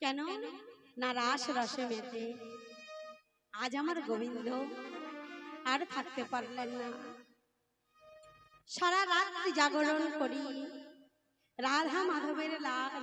কেন না রাস রসে মেতে আজ আমার গোবিন্দ আর থাকতে পারলেন না। সারা রাত্রি জাগরণ করি, রাধা মাধবের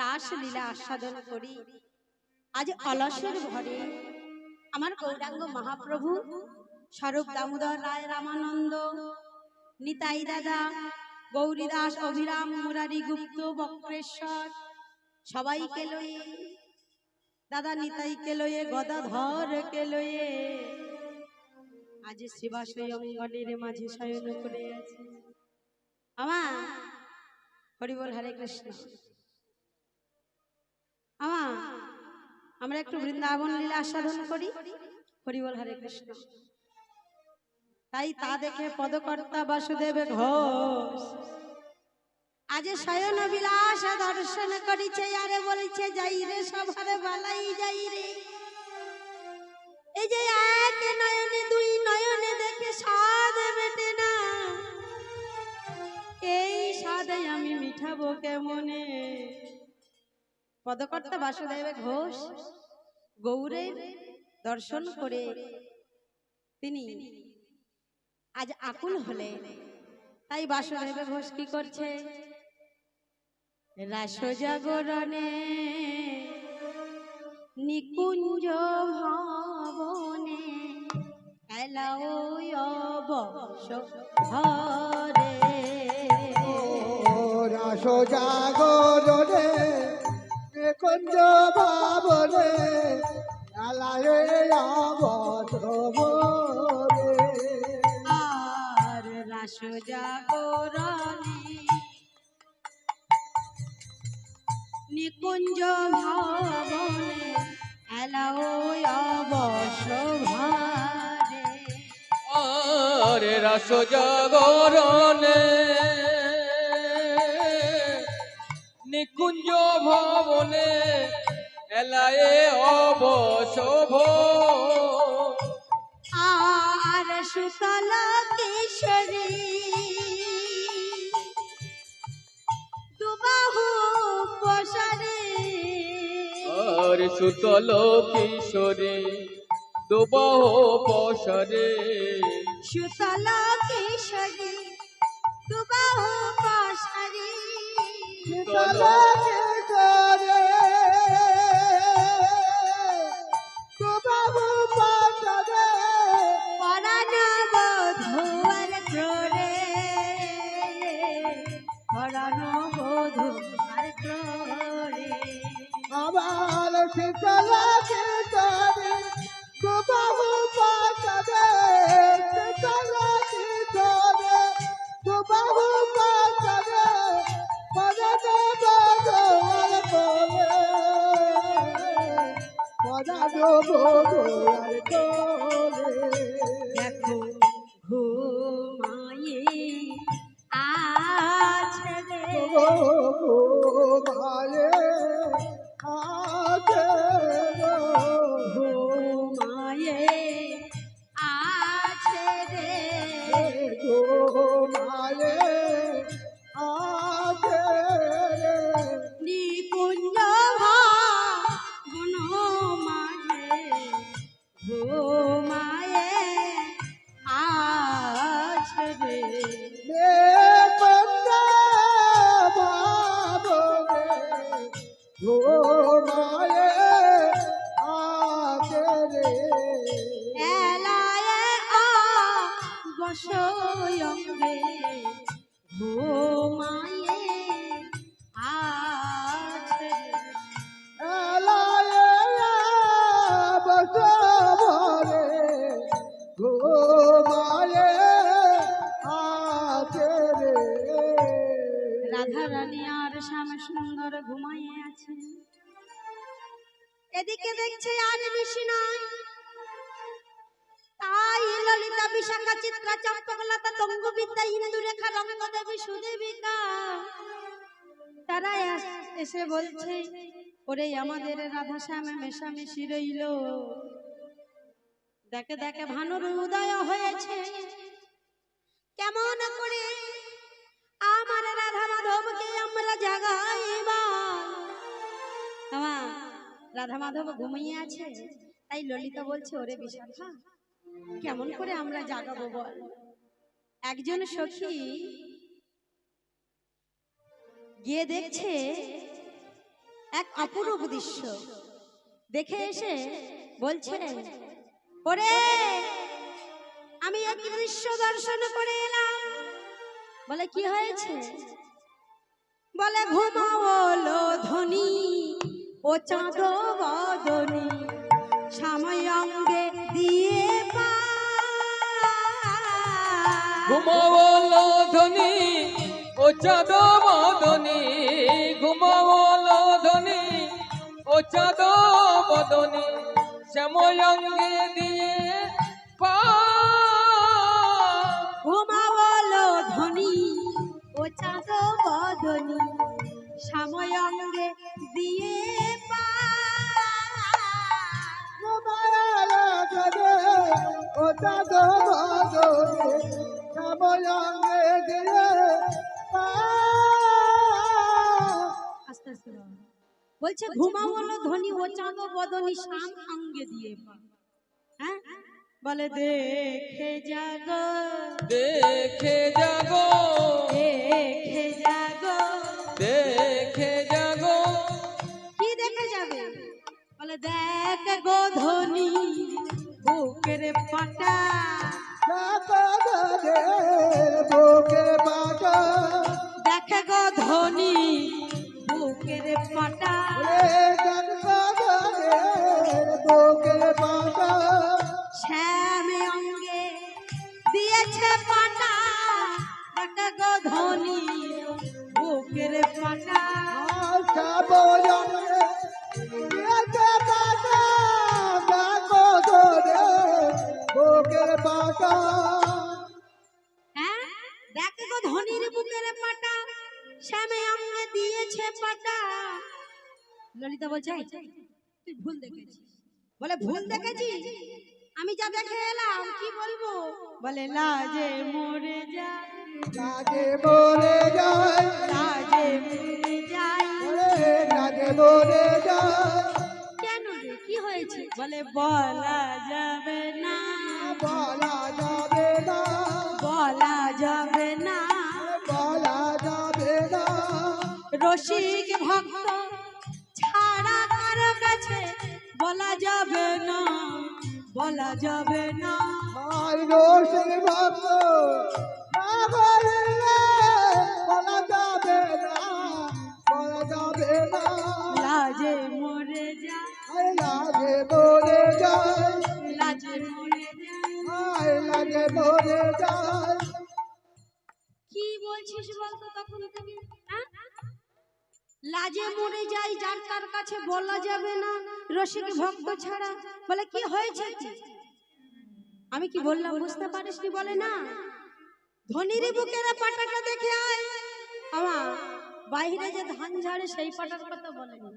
রাস লীলা আস্বাদন করি। আজ অলসের ভরে আমার গৌরাঙ্গ মহাপ্রভু স্বরূপ দামোদর রায় রামানন্দ, নিতাই দাদা, গৌরীদাস, অভিরাম, মুরারি গুপ্ত, বক্রেশ্বর সবাইকে লয়ে, দাদা নিতাইকে লয়ে, গদাধরকে লয়ে আজ শিবাশয় অঙ্গনের মাঝে শয়ন করে আছে। আমা হরি বল, হরে কৃষ্ণ। আমা আমরা একটু বৃন্দাবন লীলা আস্বাদন করি। হরি বল, হরে কৃষ্ণ। তাই তা দেখে পদকর্তা বাসুদেব ঘোষ আজ শয়ন বিলাস দর্শন করিছে, আরে বলছে যাই রে সভার বালাই যাই রে। এই যে এক নয়নে দুই নয়নে দেখে স্বাদ মেটে না, এই স্বাদে আমি মিঠাবো কেমনে। পদকর্তা বাসুদেব ঘোষ গৌরের দর্শন করে তিনি আজ আকুল হলে। তাই বাসুদেব ঘোষ কি করছে? রাস জাগরণে নিকুঞ্জ ভবনে এলাও অবশ হরে। রাস জাগরণে নিকুঞ্জ ভবনে এলাও অবশ হরে। আর রাস জাগরণে নিকুঞ্জ ভবনে এলাও অবশ হরে। আর রাস জাগরণে নিকুঞ্জ ভবনে এলায়ে অবশোভ। আর সুতল কেশরী দুবাহু প্রসারে। আর সুতল কিশোরী দুবাহ পশরে। সুতল কেশরী দুবাহু প্রসারে। সুতল করে প্রভু পাঠবে পরাণ বধুয়ার ক্রোড়ে, পরাণ বধুয়ার ক্রোড়ে। আমার শীতলা করে প্রভু পাঠবে শীতলা করে প্রভু পাঠবে পরানো বধুয়ার কোলে পরানো বধুয়ার কোলে। দেখো ঘুমায়ে আছে রে, ভালে আছে ঘুমায়ে আছে রে। ভালে আছে নিকুঞ্জ ভবন মাঝে ঘুমায়ে আছে রে। ঘুমায়ে আছে রে। এলায়ে বসয়ঙ্গে ঘুমায়ে আছে রে। বসবরে ঘুমায়ে আছে রে। রাধা রানী আর শ্যাম সুন্দর ঘুমাইয়ে আছে। এদিকে দেখছে আর ঋষি নাই, তাই ললিতা বিশাখা চিত্রা চম্পকলতা তঙ্গ বিদ্যা ইন্দুরেখা রঙ্গদেবী সুদেবিকা তারা এসে বলছে, ওরে আমাদের রাধা শ্যামে মেশামেশি রইল। দেখে দেখে ভানুর উদয় হয়েছে, কেমন করে আমার রাধা মাধবকে আমরা জাগাইবা। রাধা মাধব ঘুমিয়ে আছে। তাই ললিতা বলছে, ওরে বিশাখা, কেমন করে আমরা জাগাবো বল? একজন সখী গিয়ে দেখছে এক অপরূপ দৃশ্য। দেখে এসে বলছে, ওরে আমি এক দৃশ্য দর্শন করে এলাম। বলে কি হয়েছে? বলে ঘুমাওলো ধ্বনি ও চাঁদ বদনি সময় অঙ্গে দিয়ে ঘুমাবলো ধ্বনি ও চাঁদ বদনি, ঘুমাবলো ধ্বনি ও চাঁদ বদনি শ্যাময়ঙ্গে দিয়ে পা। ঘুমাওলো ধ্বনি ও চাঁদ বদনি সময় অঙ্গে দিয়ে ও চাঁদ বদনে শ্যাময়ঙ্গে দিয়ে আস্তে আস্তে বাবা। বলছে ঘুমাওলো ধ্বনি ও চাঁদ বদনি শাম অঙ্গে দিয়ে পা। হ্যাঁ, বলে দেখে জাগো, দেখে জাগো, দেখে জাগো। দেখে জাগো। কি দেখে যাবে? বলে দেখ গো ধ্বনি বুকের পাটা, বুকের পাটা দেখ গো ধ্বনি বুকের পাটা বুকের পাটা শ্যামে অঙ্গে দিয়েছে পাটা, দেখ গো ধ্বনি বুকের পাটা। শ্যাময়ঙ্গে দিয়েছে পাটা, দেখো ধরে বুকের পাটা। হ্যাঁ, দেখ গো ধ্বনির বুকের পাটা শ্যামে অঙ্গে দিয়েছে পাটা। ললিতা বলছে, এই, তুই ভুল দেখেছিস। বলে ভুল দেখেছি? আমি যা দেখে এলাম কি বলবো? বলে লাজে মরে যায়, লাগে মরে যায়, লাজে মরে যায়। লাগে মরে যায়, কেন রে, কি হয়েছে? বলে বলা যাবে না, বলা যাবে না, বলা যাবে না। বলা যাবে না। রসিক ভক্ত ছাড়া কারো কাছে বলা যাবে না, বলা যাবে না। আর রোষের ভক্ত না বললে বলা যাবে না, বলা যাবে না। লাজে মরে যায়, আয় লাগে মরে যায়, লাজে মরে যায়। আয় লাগে মরে যায়। কি বলছিস বলতো তখন থেকে? হ্যাঁ? লাজে মরে যায় যার তার কাছে বলা যাবে না, রসিক ভক্ত ছাড়া। বলে কি হয়েছে কি? আমি কি বললাম বুঝতে পারিসনি? বলে না, ধনির বুকের পাটাটা দেখে আয়। আমার বাইরে যে ধান ঝাড়ে সেই পাটার কথা বলেনি,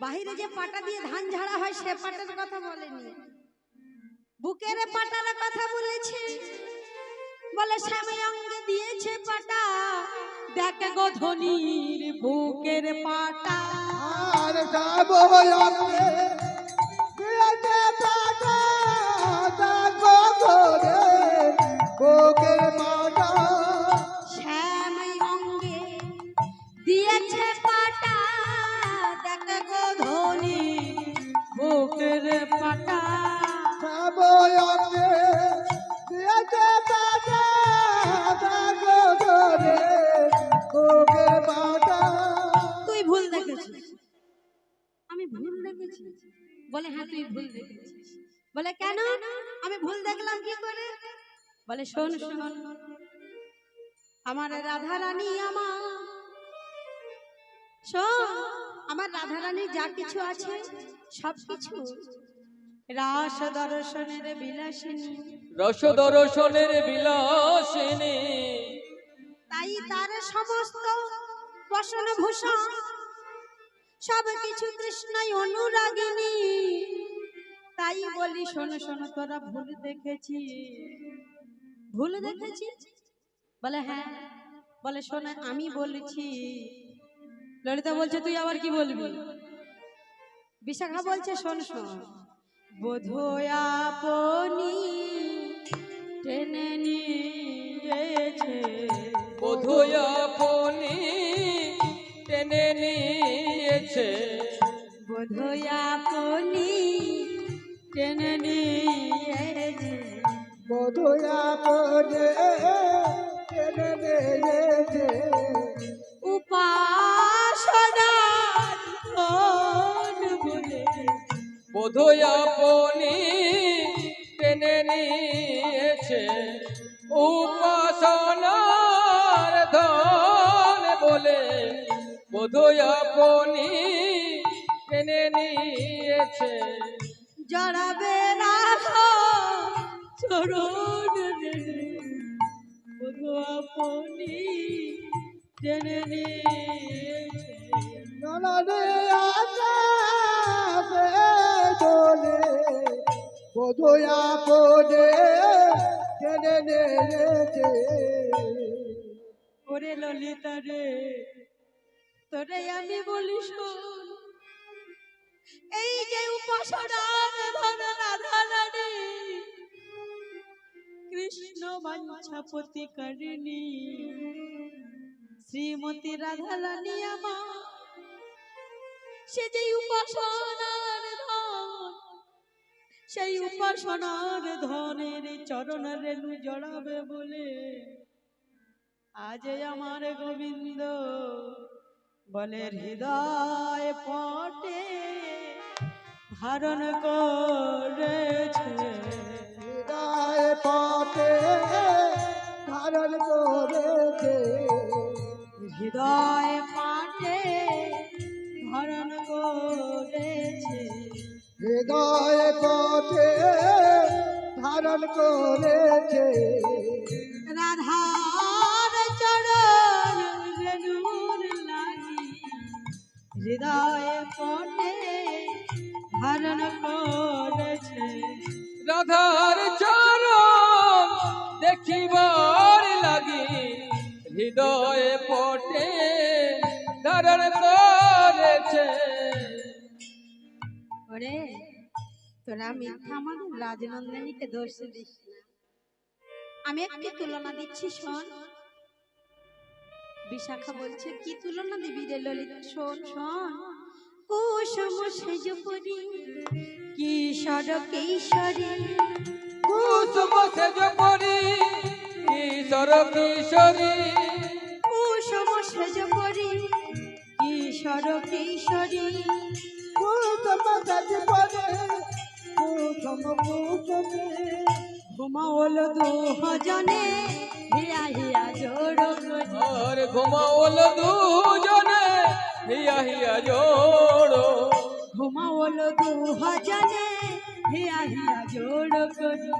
বাইরে যে পাটা দিয়ে ধান ঝাড়া হয় সে পাটার কথা বলেনি, বুকের পাটার কথা বলেছে। বলে স্বামী অঙ্গে দিয়েছে পাটা, দেখ গো ধনির বুকের পাটা। আর শ্যাময়ঙ্গে দিয়েছে পাটা, দেখো ধরে বুকের পাটা। শ্যামী অঙ্গে দিয়েছে পাটা, দেখ গো ধনির বুকের পাটা। শ্যাময়ঙ্গে দিয়েছে পাটা, দেখো ধরে বুকের পাটা। তুই ভুল দেখেছিস। আমি ভুল দেখেছি? বলে হ্যাঁ তুই ভুল দেখেছিস। বলে কেন? আমি ভুল দেখলাম কি করে? বলে শোন শোন, আমার রাধা রানী, আমার শোন, আমার রাধা রানী যা কিছু আছে সব কিছু রাস দর্শনের বিলাসিনী, রস দর্শনের বিলাসিনী, তাই তার সমস্ত বসন ভূষণ সব কিছু কৃষ্ণই অনুরাগিনী। তাই বলি শোন শোন, তোরা ভুল দেখেছি, ভুল দেখেছি। বলে হ্যাঁ। বলে শোন আমি বলেছি। ললিতা বলছে তুই আবার কি বলবি? বিশাখা বলছে শোন শোন, বোধহয় আপনি টেনে নিয়েছে, বোধহয় আপনি টেনে নিয়েছে, বোধহয় আপনি টেনে নিয়েছে, বোধয়া পড়ে টেনে নিয়েছে, উপাসনার ধন বলে, বোধহয় আপনি টেনে নিয়েছে, উপাসনার ধন বলে, বোধহয় আপনি টেনে নিয়েছে, জড়াবে রাখো চরণ রে, বোধহয় আপনি টেনে নিয়েছে, ননদে আকাশে দোলে, বোধয়া পড়ে টেনে নিয়েছে। ওরে ললিতা রে, তোরে আমি বলি শোন, এই যে উপাসনার ধন রাধা রানী, কৃষ্ণ বাঞ্ছা প্রতিকারিণী শ্রীমতী রাধা রানী আমার, সে যে উপাসনার ধন, সেই উপাসনার ধনের চরণ রেণু জড়াবে বলে আজ আমার গোবিন্দ বলে হৃদয় পটে ধারণ করেছে, হৃদয় পথে ধারণ করেছে, হৃদয় পাটে ধারণ করেছে, হৃদয় পথে ধারণ করেছে, রাধার চরণ রেণুর লাগি হৃদয় পটে ধারণ করেছে, রাধার চরণ দেখিবার লাগি, হৃদয়ে পটে ধারণ করেছে। ওরে তোরা মিথ্যা আমাদের রাজনন্দিনীকে দোষ দিস না, আমি একটি তুলনা দিচ্ছি শোন। বিশাখা বলছে কি তুলনা দিবি রে ললিতা, শোন শোন, কুসুম সেজ পরি কিশোর কিশোরী, কুসুম সেজ পরি কিশোর কিশোরী, কুসুম সেজ পরি কিশোর কিশোরী, কুসুম সেজ পরি কুসুম কুসুমে, ঘুমাওল দুজনে হিয়া হিয়া জোড় করি, আর ঘুমাওল দুজনে হিয়া হিয়া জোড়ো, ঘুমাওল দুজনে হিয়া হিয়া জোড় করি,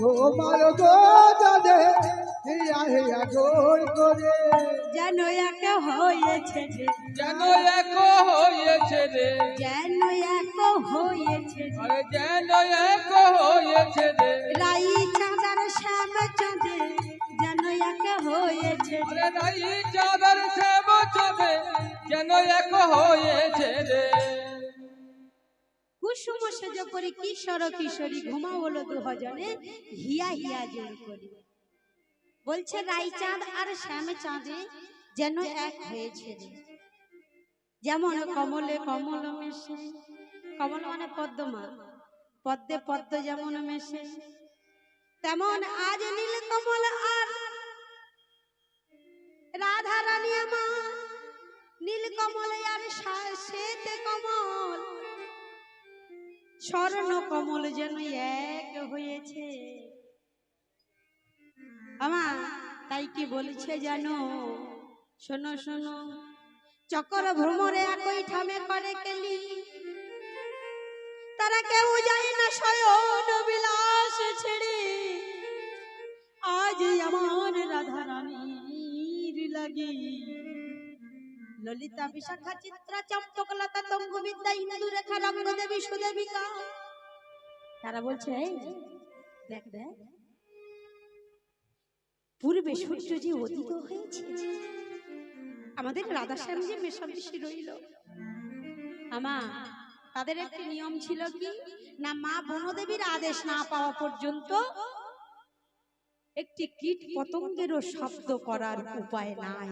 তোমার গোজনে হিয়া হিয়া জোর করে, যেন এক হয়েছে রে, যেন এক হয়েছে রে, যেন এক হয়েছে রে, আরে যেন এক হয়েছে রে, রাই চাঁদার শ্যাম চাঁদে যেন এক হয়েছে রে, আরে রাই চাঁদের সে বছরে যেন এক হয়েছে রে, কুসুম সেজ পরি কিশোর কিশোরী, ঘুমাওল দুজনে হিয়া হিয়া জোড় করি। বলছে রাই চাঁদ আর শ্যাম চাঁদে যেন এক হয়েছে রে, যেমন কমলে কমল মেশে, কমল মানে পদ্মমা, পদ্মে পদ্ম যেমন মেশে, তেমন আজ নীল কমল আর রাধা রানী আমার, নীল কমল আর শ্বেত কমল, স্বর্ণ কমল যেন এক হয়েছে আমার। তাই কি বলছে জানো, শোনো শোনো, চক্র ভ্রমরে একই ঠামে করে কেলি, তারা কেউ যায় না শয়ন বিলাস ছেড়ে, আজ আমার রাধা রানীর লাগি ললিতা বিশাখা চিত্রা চম্পকলতা তঙ্গ বিদ্যা ইন্দু রেখা রঙ্গ দেবী সুদেবিকা, তারা বলছে এই দেখ দেখ পূর্বে সূর্য যে উদিত হয়েছে, আমাদের রাধাশ্যাম যে মেশামেশি রইল, আমা তাদের একটি নিয়ম ছিল কি না, মা বনদেবীর আদেশ না পাওয়া পর্যন্ত একটি কীট পতঙ্গেরও শব্দ করার উপায় নাই।